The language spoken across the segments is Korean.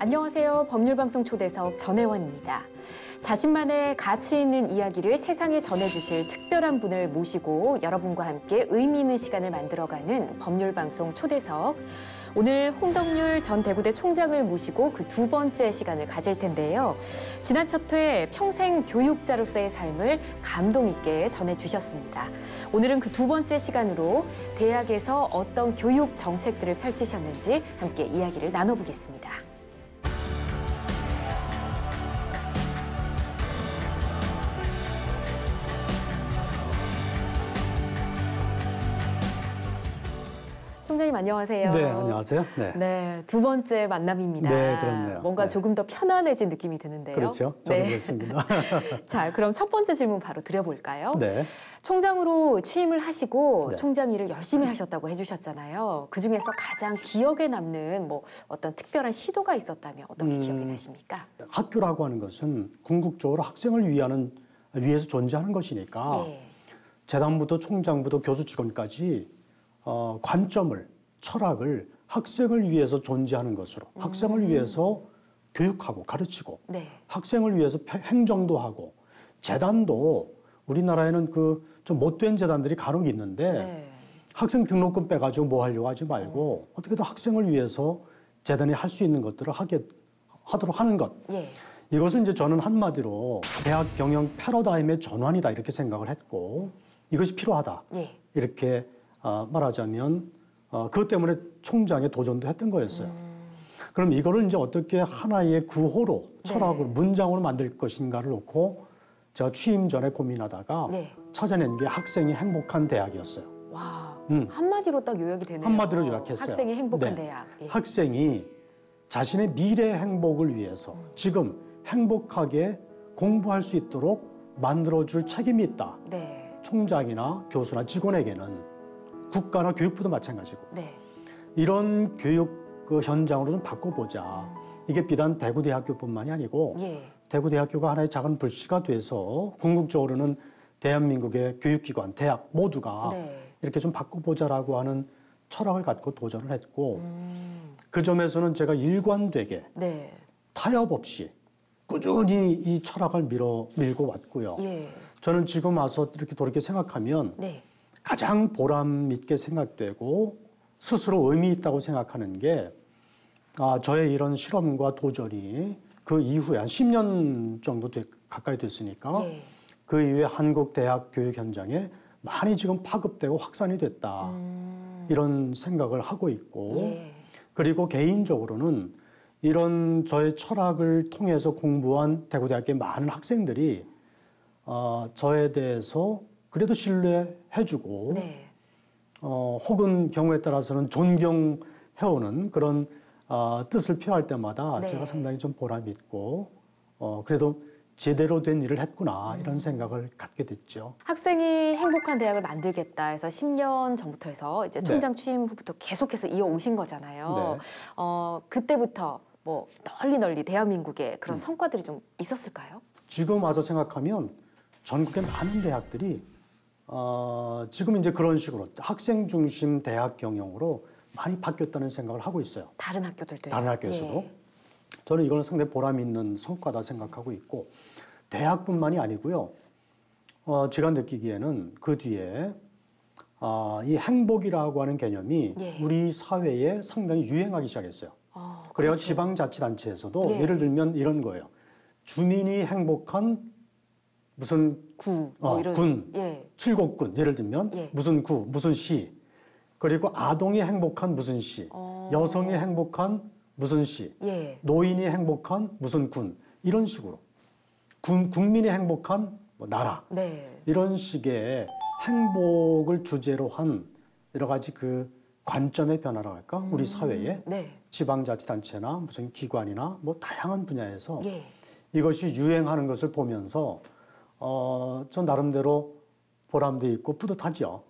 안녕하세요. 법률방송 초대석 전혜원입니다. 자신만의 가치 있는 이야기를 세상에 전해주실 특별한 분을 모시고 여러분과 함께 의미 있는 시간을 만들어가는 법률방송 초대석. 오늘 홍덕률 전 대구대 총장을 모시고 그 두 번째 시간을 가질 텐데요. 지난 첫 회 평생 교육자로서의 삶을 감동 있게 전해주셨습니다. 오늘은 그 두 번째 시간으로 대학에서 어떤 교육 정책들을 펼치셨는지 함께 이야기를 나눠보겠습니다. 총장님 안녕하세요. 네, 안녕하세요. 네, 두 번째 만남입니다. 네, 그렇네요. 뭔가 네. 조금 더 편안해진 느낌이 드는데요. 그렇죠. 저도 그렇습니다. 자, 그럼 첫 번째 질문 바로 드려볼까요? 네. 총장으로 취임을 하시고 네. 총장 일을 열심히 하셨다고 해주셨잖아요. 그중에서 가장 기억에 남는 어떤 특별한 시도가 있었다면 어떤 게 기억이 나십니까? 학교라고 하는 것은 궁극적으로 학생을 위해서 존재하는 것이니까 예. 재단부터 총장부터 교수 직원까지 관점을, 철학을 학생을 위해서 존재하는 것으로 학생을 위해서 교육하고 가르치고 네. 학생을 위해서 행정도 하고 재단도 우리나라에는 좀 못된 재단들이 간혹 있는데 네. 학생 등록금 빼가지고 뭐 하려고 하지 말고 어떻게든 학생을 위해서 재단이 할 수 있는 것들을 하도록 하는 것. 예. 이것은 이제 저는 한마디로 대학 경영 패러다임의 전환이다 이렇게 생각을 했고 이것이 필요하다. 예. 이렇게 말하자면 그것 때문에 총장에 도전도 했던 거였어요. 그럼 이거를 이제 어떻게 하나의 구호로 철학으로 문장으로 만들 것인가를 놓고 제가 취임 전에 고민하다가 네. 찾아낸 게 학생이 행복한 대학이었어요. 와, 한마디로 딱 요약이 되네요. 한마디로 요약했어요. 학생이 행복한 네. 대학. 예. 학생이 자신의 미래 행복을 위해서 지금 행복하게 공부할 수 있도록 만들어줄 책임이 있다. 네. 총장이나 교수나 직원에게는 국가나 교육부도 마찬가지고 네. 이런 교육 현장으로 좀 바꿔보자. 이게 비단 대구대학교뿐만이 아니고 예. 대구대학교가 하나의 작은 불씨가 돼서 궁극적으로는 대한민국의 교육기관, 대학 모두가 네. 이렇게 좀 바꿔보자라고 하는 철학을 갖고 도전을 했고 그 점에서는 제가 일관되게 네. 타협 없이 꾸준히 이 철학을 밀고 왔고요. 예. 저는 지금 와서 이렇게 돌이켜 생각하면 네. 가장 보람 있게 생각되고 스스로 의미 있다고 생각하는 게 저의 이런 실험과 도전이 그 이후에 한 10년 정도 가까이 됐으니까 예. 그 이후에 한국 대학 교육 현장에 많이 지금 파급되고 확산이 됐다. 이런 생각을 하고 있고 예. 그리고 개인적으로는 이런 저의 철학을 통해서 공부한 대구대학교의 많은 학생들이 저에 대해서 그래도 신뢰해주고 네. 혹은 경우에 따라서는 존경해오는 그런 뜻을 표할 때마다 네. 제가 상당히 좀 보람이 있고 그래도 제대로 된 일을 했구나 이런 생각을 갖게 됐죠. 학생이 행복한 대학을 만들겠다 해서 10년 전부터 해서 이제 총장 취임 후부터 계속해서 이어오신 거잖아요. 네. 그때부터 널리 대한민국에 그런 성과들이 좀 있었을까요? 지금 와서 생각하면 전국의 많은 대학들이 지금 이제 그런 식으로 학생 중심 대학 경영으로 많이 바뀌었다는 생각을 하고 있어요. 다른 학교들도요? 다른 학교에서도. 예. 저는 이거는 상당히 보람 있는 성과다 생각하고 있고 대학뿐만이 아니고요. 제가 느끼기에는 그 뒤에 이 행복이라고 하는 개념이 예. 우리 사회에 상당히 유행하기 시작했어요. 그래서 그렇죠. 지방자치단체에서도 예. 예를 들면 이런 거예요. 주민이 행복한 무슨 군, 이런. 군, 예. 칠곡군 예를 들면 예. 무슨 구, 무슨 시 그리고 아동이 행복한 무슨 시, 여성이 행복한 무슨 시, 예. 노인이 행복한 무슨 군 이런 식으로 국민이 행복한 나라 네. 이런 식의 행복을 주제로 한 여러 가지 그 관점의 변화라고 할까 우리 사회에 네. 지방자치단체나 무슨 기관이나 다양한 분야에서 예. 이것이 유행하는 것을 보면서 전 나름대로 보람도 있고 뿌듯하죠.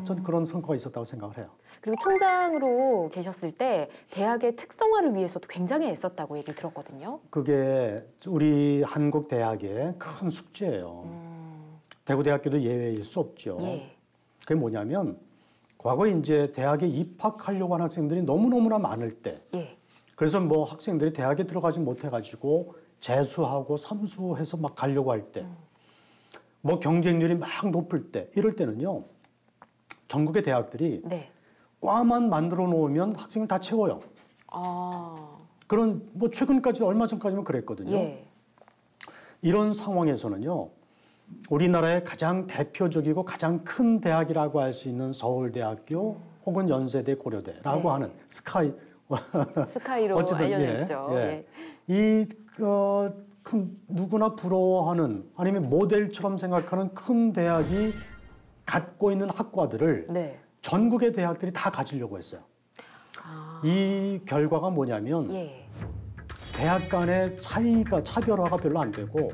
전 그런 성과가 있었다고 생각을 해요. 그리고 총장으로 계셨을 때 대학의 특성화를 위해서도 굉장히 애썼다고 얘기를 들었거든요. 그게 우리 한국 대학의 큰 숙제예요. 대구대학교도 예외일 수 없죠. 예. 그게 뭐냐면 과거에 이제 대학에 입학하려고 하는 학생들이 너무너무나 많을 때 예. 그래서 뭐 학생들이 대학에 들어가지 못해가지고 재수하고 삼수해서 막 가려고 할 때, 뭐 경쟁률이 막 높을 때, 이럴 때는요, 전국의 대학들이 네. 과만 만들어 놓으면 학생을 다 채워요. 아, 그런 뭐 최근까지 얼마 전까지는 그랬거든요. 예. 이런 상황에서는요, 우리나라의 가장 대표적이고 가장 큰 대학이라고 할 수 있는 서울대학교 혹은 연세대, 고려대라고 네. 하는 스카이로 어쨌든 알려져 있죠. 예. 이 큰 누구나 부러워하는 아니면 모델처럼 생각하는 큰 대학이 갖고 있는 학과들을 네. 전국의 대학들이 다 가지려고 했어요. 아, 이 결과가 뭐냐면 예. 대학 간의 차별화가 별로 안 되고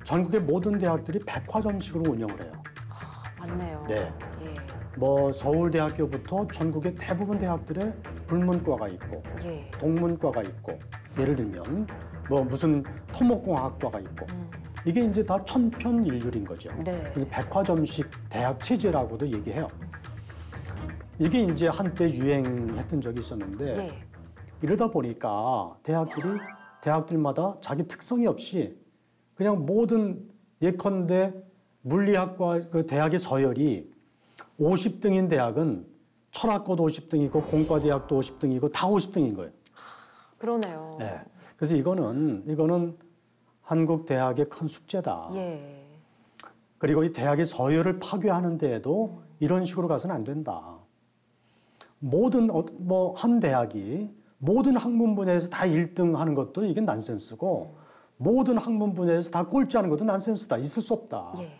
전국의 모든 대학들이 백화점식으로 운영을 해요. 맞네요. 네. 예. 뭐 서울대학교부터 전국의 대부분 대학들의 불문과가 있고 예. 동문과가 있고 예를 들면 뭐 무슨 토목공학과가 있고 이게 이제 다 천편일률인 거죠. 네. 그리고 백화점식 대학 체제라고도 얘기해요. 이게 이제 한때 유행했던 적이 있었는데 예. 이러다 보니까 대학들마다 자기 특성이 없이 그냥 모든 예컨대 물리학과 그 대학의 서열이 50등인 대학은 철학과도 50등이고 공과대학도 50등이고 다 50등인 거예요. 그러네요. 네. 그래서 이거는 한국 대학의 큰 숙제다. 예. 그리고 이 대학의 서열을 파괴하는 데에도 이런 식으로 가서는 안 된다. 모든 뭐 한 대학이 모든 학문 분야에서 다 1등 하는 것도 이게 난센스고 모든 학문 분야에서 다 꼴찌하는 것도 난센스다. 있을 수 없다. 예.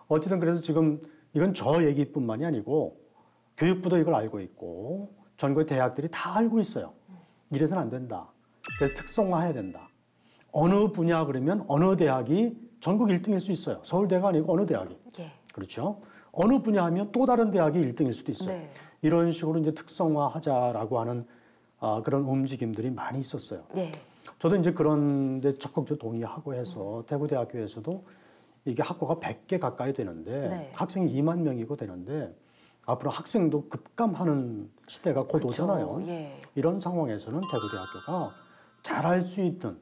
어쨌든 그래서 지금 이건 저 얘기뿐만이 아니고 교육부도 이걸 알고 있고 전국의 대학들이 다 알고 있어요. 이래서는 안 된다. 그래서 특성화해야 된다. 어느 분야 그러면 어느 대학이 전국 1등일 수 있어요. 서울대가 아니고 어느 대학이. 예. 그렇죠. 어느 분야 하면 또 다른 대학이 1등일 수도 있어요. 네. 이런 식으로 이제 특성화하자라고 하는 그런 움직임들이 많이 있었어요. 예. 저도 이제 그런데 적극적으로 동의하고 해서 대구대학교에서도 이게 학과가 100개 가까이 되는데 네. 학생이 2만 명이고 되는데 앞으로 학생도 급감하는 시대가 곧 그쵸. 오잖아요. 예. 이런 상황에서는 대구대학교가 잘할 수 있는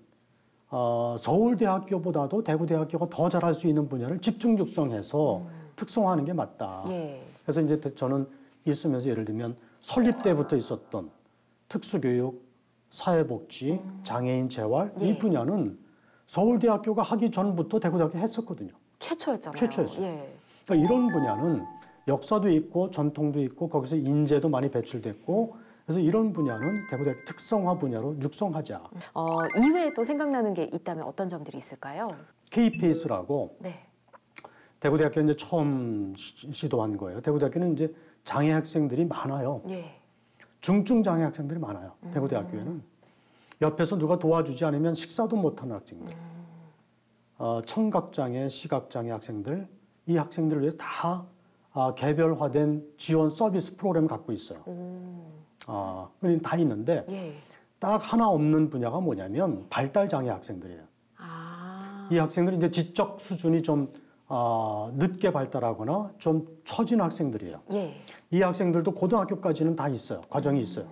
서울대학교보다도 대구대학교가 더 잘할 수 있는 분야를 집중 육성해서 특성화하는 게 맞다. 예. 그래서 이제 저는 있으면서 예를 들면 설립 때부터 있었던 특수교육, 사회복지, 장애인 재활 예. 이 분야는 서울대학교가 하기 전부터 대구대학교 했었거든요. 최초였잖아요. 최초였어요. 예. 그러니까 이런 분야는 역사도 있고 전통도 있고 거기서 인재도 많이 배출됐고 그래서 이런 분야는 대구대학교 특성화 분야로 육성하자. 이외에 또 생각나는 게 있다면 어떤 점들이 있을까요? K-페이스라고 네. 대구대학교 이제 처음 시도한 거예요. 대구대학교는 이제 장애 학생들이 많아요. 예. 중증 장애 학생들이 많아요. 대구대학교에는 옆에서 누가 도와주지 않으면 식사도 못하는 학생들, 청각장애, 시각장애 학생들 이 학생들을 위해 다 개별화된 지원 서비스 프로그램을 갖고 있어요. 다 있는데 예. 딱 하나 없는 분야가 뭐냐면 발달장애 학생들이에요. 아. 이 학생들이 이제 지적 수준이 좀 늦게 발달하거나 좀 처진 학생들이에요. 예. 이 학생들도 고등학교까지는 다 있어요. 과정이 있어요.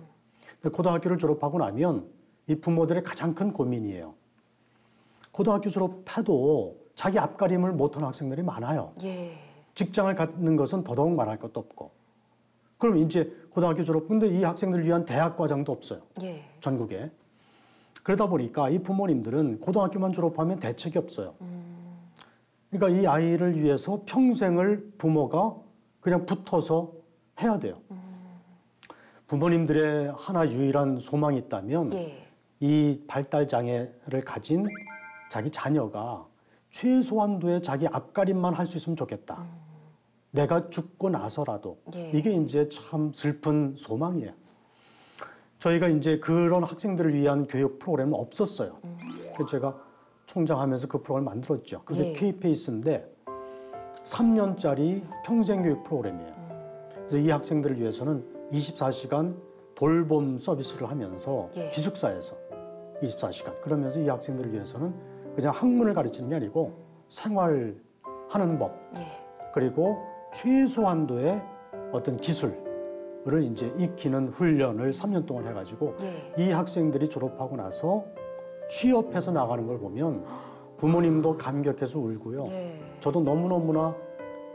근데 고등학교를 졸업하고 나면 이 부모들의 가장 큰 고민이에요. 고등학교 졸업해도 자기 앞가림을 못하는 학생들이 많아요. 예. 직장을 갖는 것은 더더욱 말할 것도 없고. 그럼 이제 고등학교 졸업, 근데 이 학생들을 위한 대학 과정도 없어요. 예. 전국에. 그러다 보니까 이 부모님들은 고등학교만 졸업하면 대책이 없어요. 그러니까 이 아이를 위해서 평생을 부모가 그냥 붙어서 해야 돼요. 부모님들의 하나 유일한 소망이 있다면 예. 이 발달 장애를 가진 자기 자녀가 최소한도의 자기 앞가림만 할 수 있으면 좋겠다. 내가 죽고 나서라도 예. 이게 이제 참 슬픈 소망이에요. 저희가 이제 그런 학생들을 위한 교육 프로그램은 없었어요. 그래서 제가 총장하면서 그 프로그램을 만들었죠. 그게 예. K-페이스인데 3년짜리 평생교육 프로그램이에요. 그래서 이 학생들을 위해서는 24시간 돌봄 서비스를 하면서 예. 기숙사에서 24시간 그러면서 이 학생들을 위해서는 그냥 학문을 가르치는 게 아니고 생활하는 법 예. 그리고 최소한도의 어떤 기술 이제 익히는 훈련을 3년 동안 해가지고 예. 이 학생들이 졸업하고 나서 취업해서 나가는 걸 보면 부모님도 감격해서 울고요. 예. 저도 너무너무나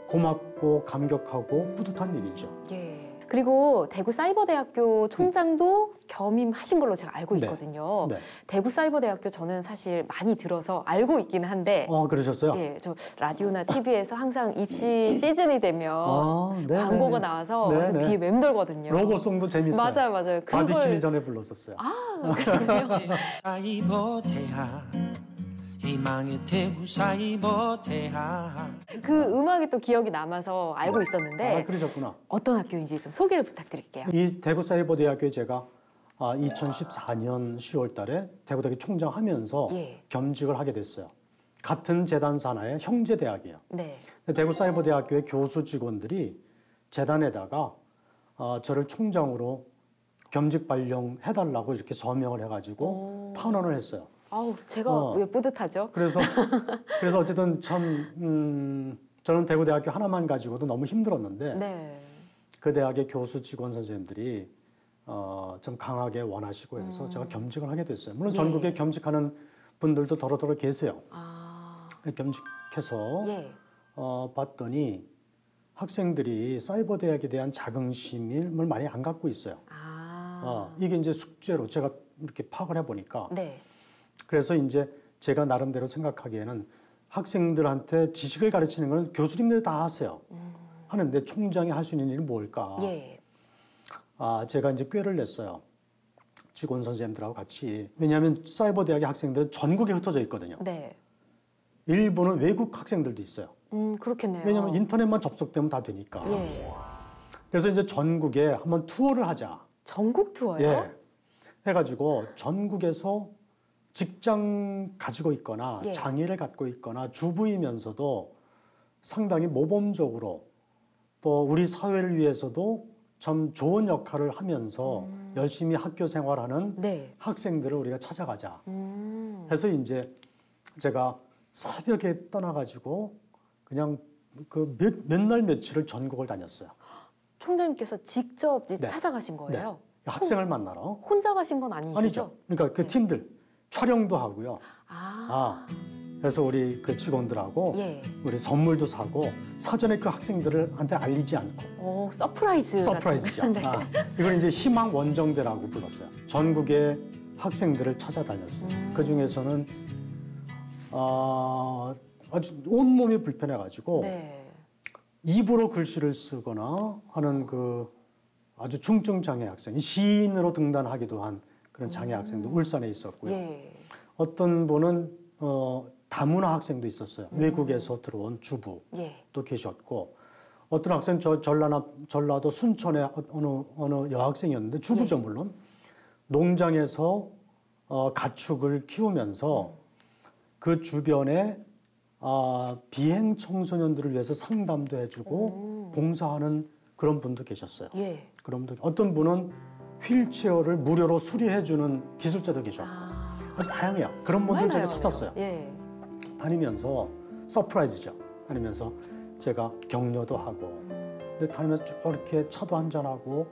고맙고 감격하고 뿌듯한 일이죠. 예. 그리고 대구사이버대학교 총장도 겸임하신 걸로 제가 알고 네. 있거든요. 네. 대구사이버대학교 저는 사실 많이 들어서 알고 있기는 한데 그러셨어요? 예, 저 라디오나 TV에서 항상 입시 시즌이 되면 네, 광고가 네, 네. 나와서 네, 완전 네. 귀에 맴돌거든요. 로고송도 재밌어요. 맞아요. 바비킴이 전에 불렀었어요. 그렇군요. 사이버대학 희망의 대구 사이버대학 그 음악이 또 기억이 남아서 알고 있었는데 그러셨구나. 어떤 학교인지 좀 소개를 부탁드릴게요. 이 대구사이버대학교에 제가 2014년 10월 달에 대구대학교 총장 하면서 예. 겸직을 하게 됐어요. 같은 재단 산하의 형제 대학이에요. 네. 대구사이버대학교의 교수 직원들이 재단에다가 저를 총장으로 겸직 발령해달라고 이렇게 서명을 해가지고 탄원을 했어요. 아우, 제가 왜 뿌듯하죠? 그래서 어쨌든 참 저는 대구대학교 하나만 가지고도 너무 힘들었는데 네. 그 대학의 교수 직원 선생님들이 좀 강하게 원하시고 해서 제가 겸직을 하게 됐어요. 물론 예. 전국에 겸직하는 분들도 더러더러 계세요. 아, 겸직해서 예. 봤더니 학생들이 사이버 대학에 대한 자긍심을 많이 안 갖고 있어요. 이게 이제 숙제로 제가 이렇게 파악을 해보니까 네. 그래서 이제 제가 나름대로 생각하기에는 학생들한테 지식을 가르치는 건 교수님들이 다 하세요. 하는데 총장이 할 수 있는 일이 뭘까? 예. 제가 이제 꾀를 냈어요. 직원 선생님들하고 같이. 왜냐하면 사이버 대학의 학생들은 전국에 흩어져 있거든요. 네. 일부는 외국 학생들도 있어요. 그렇겠네요. 왜냐하면 인터넷만 접속되면 다 되니까. 예. 그래서 이제 전국에 한번 투어를 하자. 전국 투어요? 예. 해가지고 전국에서 직장 가지고 있거나 예. 장애를 갖고 있거나 주부이면서도 상당히 모범적으로 또 우리 사회를 위해서도 참 좋은 역할을 하면서 열심히 학교 생활하는 네. 학생들을 우리가 찾아가자. 음. 해서 이제 제가 새벽에 떠나가지고 그냥 그 몇 날 며칠을 전국을 다녔어요. 총장님께서 직접 이제 네. 찾아가신 거예요? 학생을 만나러. 혼자 가신 건 아니시죠? 아니죠. 그러니까 그 네. 팀들 촬영도 하고요. 아. 그래서 우리 그 직원들하고 예. 우리 선물도 사고 사전에 그 학생들한테 알리지 않고 서프라이즈 서프라이즈죠. 같은. 네. 이걸 이제 희망 원정대라고 불렀어요. 전국의 학생들을 찾아다녔어요. 그 중에서는 아주 온몸이 불편해가지고 네. 입으로 글씨를 쓰거나 하는 그 아주 중증 장애 학생, 시인으로 등단하기도 한 그런 장애 학생도 울산에 있었고요. 예. 어떤 분은 다문화 학생도 있었어요. 외국에서 들어온 주부도 예. 계셨고, 어떤 학생 전라도 순천의 어느 여학생이었는데 주부죠 물론 농장에서 가축을 키우면서 그 주변에 비행 청소년들을 위해서 상담도 해주고 봉사하는 그런 분도 계셨어요. 예. 그런 분들 어떤 분은 휠체어를 무료로 수리해주는 기술자도 계셨고 아주 다양해요. 그런 분들 제가 찾았어요. 예. 다니면서 서프라이즈죠. 다니면서 제가 격려도 하고 근데 다니면서 쭉 이렇게 차도 한잔하고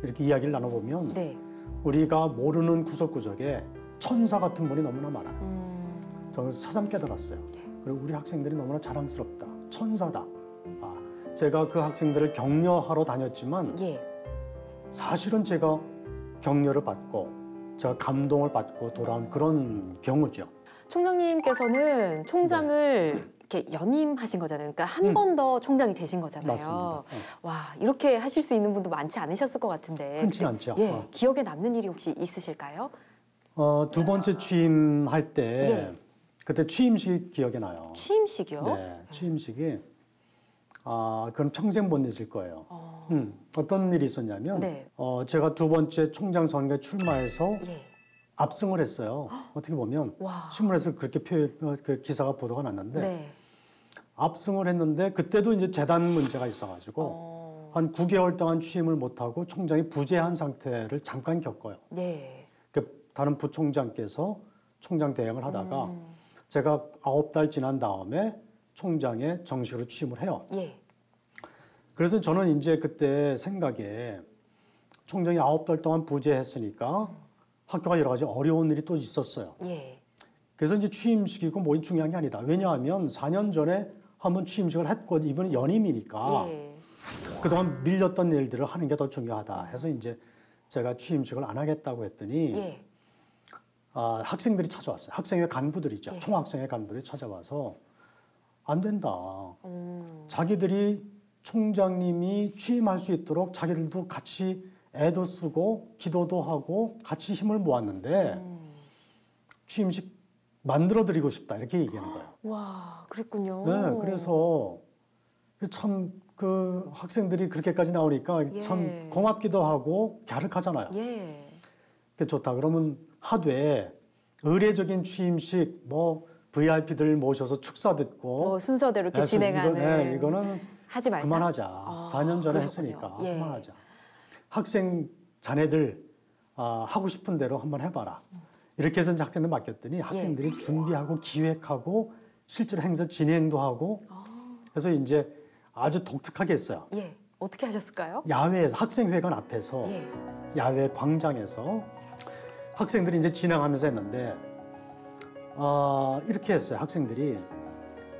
이렇게 이야기를 나눠보면 네. 우리가 모르는 구석구석에 천사 같은 분이 너무나 많아요. 저는 새삼 깨달았어요. 그리고 우리 학생들이 너무나 자랑스럽다. 천사다. 제가 그 학생들을 격려하러 다녔지만 예. 사실은 제가 격려를 받고 제가 감동을 받고 돌아온 그런 경우죠. 총장님께서는 총장을 이렇게 연임하신 거잖아요. 그러니까 한 번 더 총장이 되신 거잖아요. 맞습니다. 와, 이렇게 하실 수 있는 분도 많지 않으셨을 것 같은데. 흔치 않죠. 예. 기억에 남는 일이 혹시 있으실까요? 두 번째 취임할 때 예. 그때 취임식 기억이 나요. 취임식이요? 네, 취임식이 그건 평생 못 잊을 거예요. 어떤 일이 있었냐면 네. 제가 두 번째 총장 선거에 출마해서 예. 압승을 했어요. 어떻게 보면 와. 신문에서 그렇게 그 기사가 보도가 났는데 네. 압승을 했는데 그때도 이제 재단 문제가 있어가지고 한 9개월 동안 취임을 못하고 총장이 부재한 상태를 잠깐 겪어요. 네. 그 다른 부총장께서 총장 대행을 하다가 제가 9달 지난 다음에 총장에 정식으로 취임을 해요. 예. 그래서 저는 이제 그때 생각에 총장이 9달 동안 부재했으니까 학교가 여러 가지 어려운 일이 또 있었어요. 예. 그래서 이제 취임식이고 뭐 중요한 게 아니다. 왜냐하면 4년 전에 한번 취임식을 했고 이번은 연임이니까 예. 그동안 밀렸던 일들을 하는 게 더 중요하다 해서 이제 제가 취임식을 안 하겠다고 했더니 예. 학생들이 찾아왔어요. 학생회 간부들이죠. 예. 총학생회 간부들이 찾아와서 안 된다. 음. 자기들이 총장님이 취임할 수 있도록 자기들도 같이 애도 쓰고 기도도 하고 같이 힘을 모았는데 취임식 만들어드리고 싶다 이렇게 얘기하는 거예요. 와, 그랬군요. 네, 그래서 참 그 학생들이 그렇게까지 나오니까 예. 참 고맙기도 하고 갸륵하잖아요. 예. 그 좋다. 그러면 하되 의례적인 취임식 뭐 VIP들 모셔서 축사 듣고 뭐 순서대로 이렇게 진행하는. 이거는 하지 말자. 그만하자. 4년 전에 그러셨군요. 했으니까 예. 그만하자. 학생 자네들 하고 싶은 대로 한번 해봐라. 이렇게 해서 이제 학생들 맡겼더니 학생들이 준비하고 기획하고 실제로 행사 진행도 하고 그래서 이제 아주 독특하게 했어요. 예. 어떻게 하셨을까요? 야외에서 학생회관 앞에서 예. 야외 광장에서 학생들이 이제 진행하면서 했는데 이렇게 했어요. 학생들이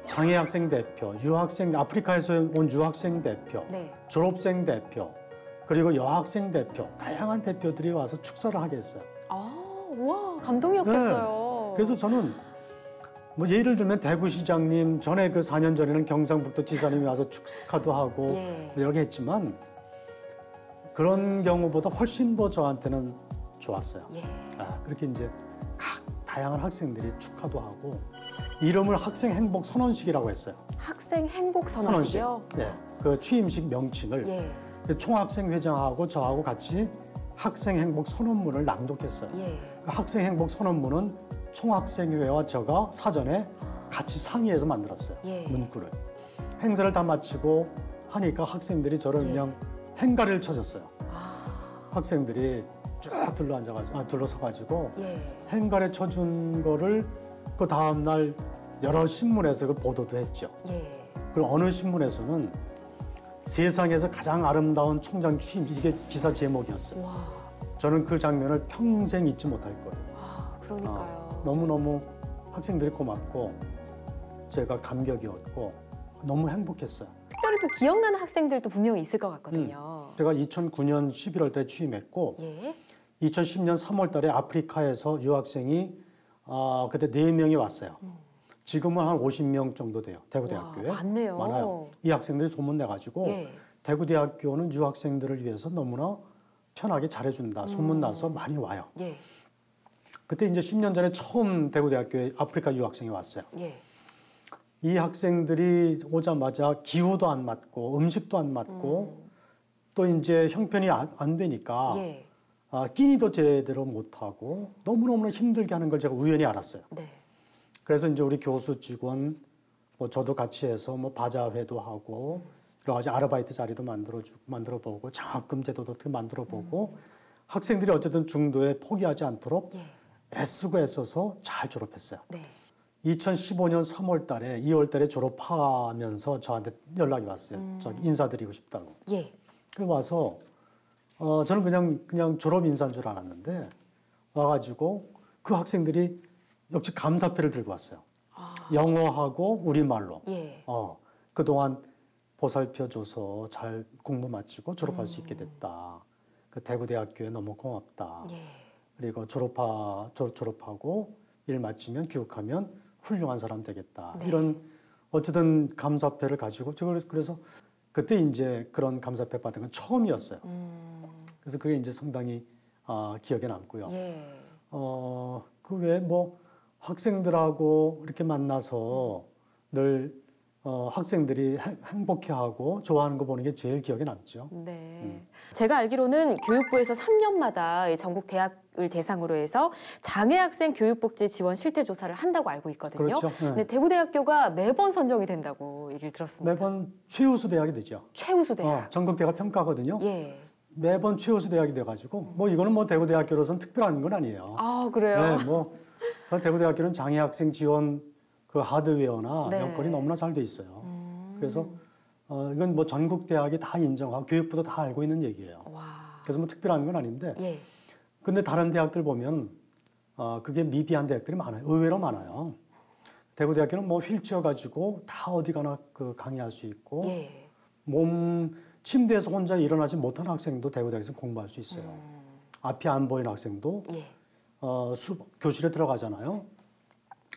장애 학생 대표, 유학생 아프리카에서 온 유학생 대표, 네. 졸업생 대표, 그리고 여학생 대표 다양한 대표들이 와서 축사를 하게 했어요. 와, 감동이었겠어요. 그래서 저는 뭐 예를 들면 대구시장님 전에 그 4년 전에는 경상북도 지사님이 와서 축하도 하고 예. 여러 개 했지만 그런 경우보다 훨씬 더 저한테는 좋았어요. 예. 그렇게 이제 각 다양한 학생들이 축하도 하고 이름을 학생 행복 선언식이라고 했어요. 학생 행복 선언식이요? 네, 그 취임식 명칭을 예. 총학생 회장하고 저하고 같이 학생 행복 선언문을 낭독했어요. 예. 그 학생 행복 선언문은 총학생회와 제가 사전에 같이 상의해서 만들었어요. 예. 문구를. 행사를 다 마치고 하니까 학생들이 저를 예. 그냥 행가를 쳐줬어요. 아, 학생들이 쭉 둘러서가지고 예. 행가를 쳐준 거를 그 다음 날 여러 신문에서 그 보도도 했죠. 예. 그리고 어느 신문에서는 세상에서 가장 아름다운 총장 취임 이게 기사 제목이었어요. 와. 저는 그 장면을 평생 잊지 못할 거예요. 그러니까요. 너무너무 학생들이 고맙고 제가 감격이었고 너무 행복했어요. 특별히 또 기억나는 학생들도 분명히 있을 것 같거든요. 제가 2009년 11월 달에 취임했고 예. 2010년 3월 달에 아프리카에서 유학생이 그때 4명이 왔어요. 지금은 한 50명 정도 돼요. 대구대학교에. 와, 많네요. 많아요. 이 학생들이 소문내가지고 예. 대구대학교는 유학생들을 위해서 너무나 편하게 잘해준다. 소문나서 많이 와요. 예. 그때 이제 10년 전에 처음 대구대학교에 아프리카 유학생이 왔어요. 예. 이 학생들이 오자마자 기후도 안 맞고 음식도 안 맞고 또 이제 형편이 안 되니까 예. 끼니도 제대로 못하고 너무너무 힘들게 하는 걸 제가 우연히 알았어요. 네. 그래서 이제 우리 교수 직원 뭐 저도 같이 해서 뭐 바자회도 하고 여러 가지 아르바이트 자리도 만들어보고 장학금 제도도 어떻게 만들어보고 학생들이 어쨌든 중도에 포기하지 않도록 예. 애쓰고 애써서 잘 졸업했어요. 네. 2015년 3월 달에 2월 달에 졸업하면서 저한테 연락이 왔어요. 저기 인사드리고 싶다고. 예. 그 와서 저는 그냥 졸업 인사인 줄 알았는데 와가지고 그 학생들이 역시 감사패를 들고 왔어요. 영어하고 우리말로. 예. 그동안 보살펴줘서 잘 공부 마치고 졸업할 수 있게 됐다. 그 대구대학교에 너무 고맙다. 예. 그리고 졸업하고 일 마치면 교육하면 훌륭한 사람 되겠다. 네. 이런 어쨌든 감사패를 가지고 그래서 그때 이제 그런 감사패 받은 건 처음이었어요. 그래서 그게 이제 상당히 기억에 남고요. 예. 그 외에 뭐 학생들하고 이렇게 만나서 늘 학생들이 행복해하고 좋아하는 거 보는 게 제일 기억에 남죠. 네. 제가 알기로는 교육부에서 3년마다 전국 대학을 대상으로 해서 장애 학생 교육복지 지원 실태 조사를 한다고 알고 있거든요. 그렇죠. 네. 근데 대구대학교가 매번 선정이 된다고 얘기를 들었습니다. 매번 최우수 대학이 되죠. 최우수 대학. 전국 대학 평가거든요. 예. 매번 최우수 대학이 돼가지고 뭐 이거는 뭐 대구대학교로서는 특별한 건 아니에요. 그래요? 네, 뭐 대구대학교는 장애 학생 지원 그 하드웨어나 네. 여건이 너무나 잘 돼 있어요. 그래서 이건 뭐 전국 대학이 다 인정하고 교육부도 다 알고 있는 얘기예요. 와. 그래서 뭐 특별한 건 아닌데 예. 근데 다른 대학들 보면 그게 미비한 대학들이 많아요. 의외로 많아요. 대구대학교는 뭐 휠체어 가지고 다 어디 가나 그 강의할 수 있고 예. 몸 침대에서 혼자 일어나지 못한 학생도 대구대학에서 공부할 수 있어요. 앞이 안 보이는 학생도 예. 교실에 들어가잖아요.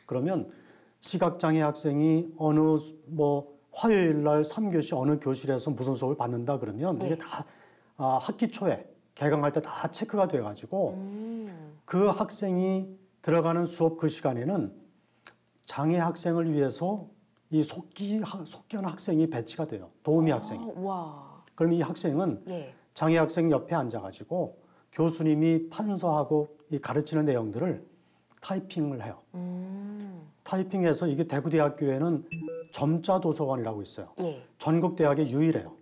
그러면 시각장애 학생이 어느 뭐 화요일 날 3교시 어느 교실에서 무슨 수업을 받는다 그러면 예. 이게 다 학기 초에 개강할 때 다 체크가 돼가지고 그 학생이 들어가는 수업 그 시간에는 장애 학생을 위해서 이 속기하는 학생이 배치가 돼요. 도우미 학생이. 와. 그럼 이 학생은 예. 장애 학생 옆에 앉아가지고 교수님이 판서하고 이 가르치는 내용들을 타이핑을 해요. 타이핑해서 이게 대구대학교에는 점자 도서관이라고 있어요. 예. 전국 대학에 유일해요.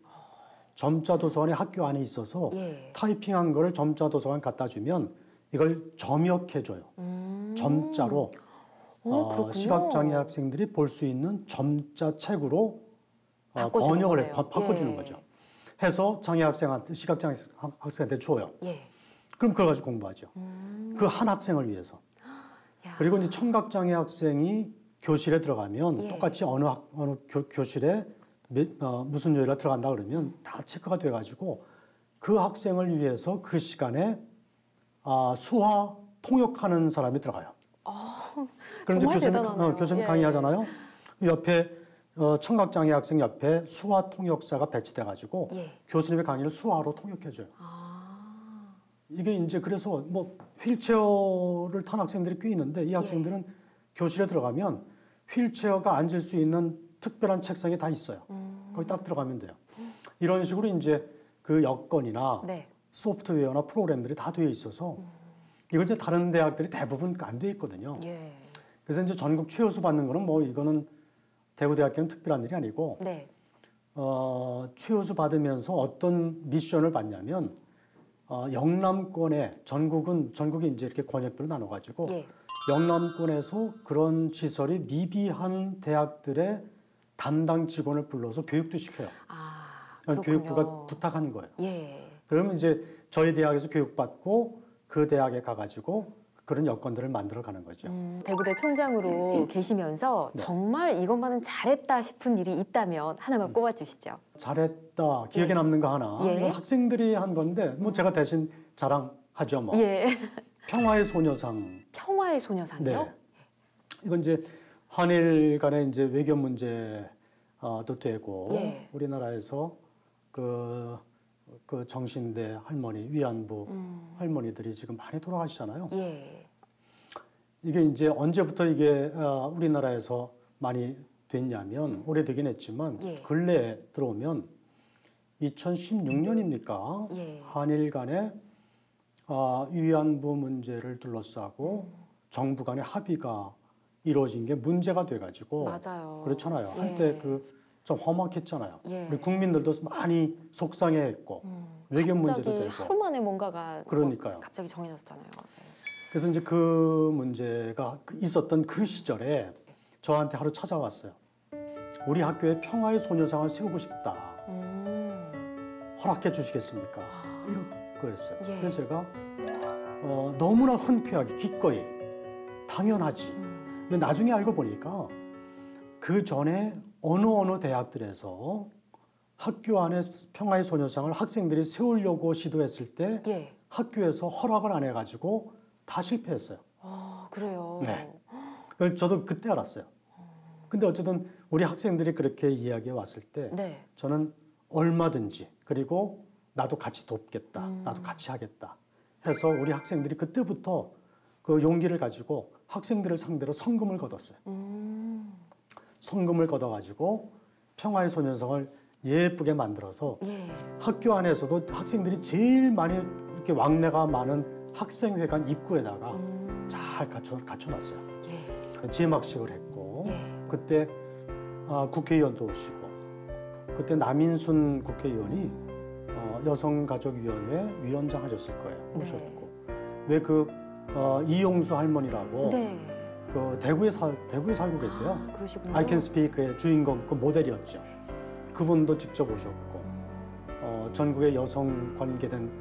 점자 도서관이 학교 안에 있어서 예. 타이핑한 거를 점자 도서관 갖다 주면 이걸 점역해줘요. 점자로 그렇군요. 시각장애 학생들이 볼 수 있는 점자 책으로 바꿔주는 번역을 거네요. 바꿔주는 예. 거죠. 해서 장애 학생한테 시각장애 학생한테 줘요. 예. 그럼 그걸 가지고 공부하죠. 그 한 학생을 위해서. 야. 그리고 이제 청각장애 학생이 교실에 들어가면 예. 똑같이 어느 교실에 무슨 요일에 들어간다 그러면 다 체크가 돼가지고 그 학생을 위해서 그 시간에 수화 통역하는 사람이 들어가요. 그럼 정말 이제 대단하네요. 교수님 예. 강의하잖아요. 옆에 청각장애 학생 옆에 수화 통역사가 배치돼가지고 예. 교수님의 강의를 수화로 통역해줘요. 아. 이게 이제 그래서 뭐 휠체어를 탄 학생들이 꽤 있는데 이 학생들은 교실에 들어가면 휠체어가 앉을 수 있는 특별한 책상이 다 있어요. 거기 딱 들어가면 돼요. 이런 식으로 이제 그 여건이나 네. 소프트웨어나 프로그램들이 다 되어 있어서 이걸 이제 다른 대학들이 대부분 안 돼 있거든요. 예. 그래서 이제 전국 최우수 받는 거는 뭐 이거는 대구대학교는 특별한 일이 아니고 네. 최우수 받으면서 어떤 미션을 받냐면 영남권에 전국이 이제 이렇게 권역별로 나눠가지고 예. 영남권에서 그런 시설이 미비한 대학들의 담당 직원을 불러서 교육도 시켜요. 그렇군요. 교육부가 부탁한 거예요. 예. 그러면 이제 저희 대학에서 교육받고 그 대학에 가가지고 그런 여건들을 만들어 가는 거죠. 대구대 총장으로 계시면서 네. 정말 이것만은 잘했다 싶은 일이 있다면 하나만 꼽아주시죠. 잘했다. 기억에 예. 남는 거 하나. 예. 이건 학생들이 한 건데 뭐 제가 대신 자랑하죠. 뭐. 예. 평화의 소녀상. 평화의 소녀상이요? 네. 이건 이제 한일 간의 이제 외교 문제도 되고 예. 우리나라에서 그 정신대 할머니, 위안부 할머니들이 지금 많이 돌아가시잖아요. 예. 이게 이제 언제부터 이게 우리나라에서 많이 됐냐면 오래되긴 했지만 예. 근래에 들어오면 2016년입니까? 예. 한일 간의 위안부 문제를 둘러싸고 정부 간의 합의가 이루어진 게 문제가 돼가지고 맞아요. 그렇잖아요. 예. 한때 좀 험악했잖아요. 예. 우리 국민들도 많이 속상해했고 외교 문제도 갑자기 되고. 하루 만에 뭔가가 그러니까요. 갑자기 정해졌잖아요. 그래서 이제 그 문제가 있었던 그 시절에 저한테 하루 찾아왔어요. 우리 학교에 평화의 소녀상을 세우고 싶다. 허락해 주시겠습니까? 이런 거였어요. 예. 그래서 제가 너무나 흔쾌하게 기꺼이 당연하지. 근데 나중에 알고 보니까 그 전에 어느 대학들에서 학교 안에 평화의 소녀상을 학생들이 세우려고 시도했을 때 예. 학교에서 허락을 안 해가지고 다 실패했어요. 그래요. 네. 그걸 저도 그때 알았어요. 근데 어쨌든 우리 학생들이 그렇게 이야기해 왔을 때 네. 저는 얼마든지 그리고 나도 같이 돕겠다. 나도 같이 하겠다. 해서 우리 학생들이 그때부터 그 용기를 가지고 학생들을 상대로 성금을 걷었어요. 성금을 걷어가지고 평화의 소녀상을 예쁘게 만들어서 예. 학교 안에서도 학생들이 제일 많이 이렇게 왕래가 많은 학생회관 입구에다가 잘 갖춰놨어요. 예. 제막식을 했고 예. 그때 국회의원도 오시고 그때 남인순 국회의원이 여성가족위원회 위원장 하셨을 거예요. 오셨고 왜 그 이용수 할머니라고 네. 그 대구에 살고 계세요. 그러시군요. I Can Speak의 주인공 그 모델이었죠. 그분도 직접 오셨고 전국의 여성 관계된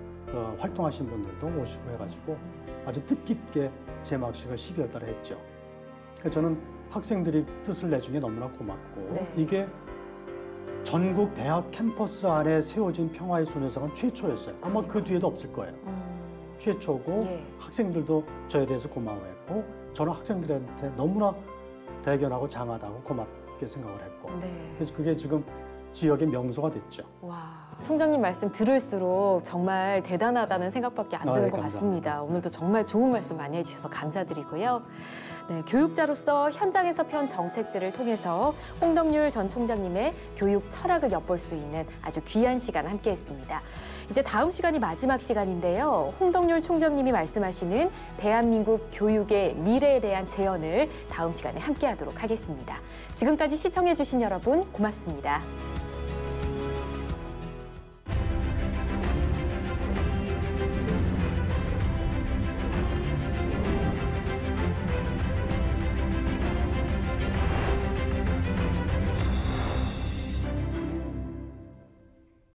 활동하신 분들도 오시고 해가지고 아주 뜻깊게 제막식을 12월 달에 했죠. 그래서 저는 학생들이 뜻을 내준 게 너무나 고맙고 네. 이게 전국 대학 캠퍼스 안에 세워진 평화의 소녀상은 최초였어요. 아마 그 뒤에도 없을 거예요. 최초고 예. 학생들도 저에 대해서 고마워했고 저는 학생들한테 너무나 대견하고 장하다고 고맙게 생각을 했고 네. 그래서 그게 지금 지역의 명소가 됐죠. 와, 총장님 말씀 들을수록 정말 대단하다는 생각밖에 안 드는 네, 것 감사합니다. 같습니다. 오늘도 정말 좋은 말씀 많이 해주셔서 감사드리고요. 네, 교육자로서 현장에서 편 정책들을 통해서 홍덕률 전 총장님의 교육 철학을 엿볼 수 있는 아주 귀한 시간 함께했습니다. 이제 다음 시간이 마지막 시간인데요. 홍덕률 총장님이 말씀하시는 대한민국 교육의 미래에 대한 재현을 다음 시간에 함께하도록 하겠습니다. 지금까지 시청해주신 여러분 고맙습니다.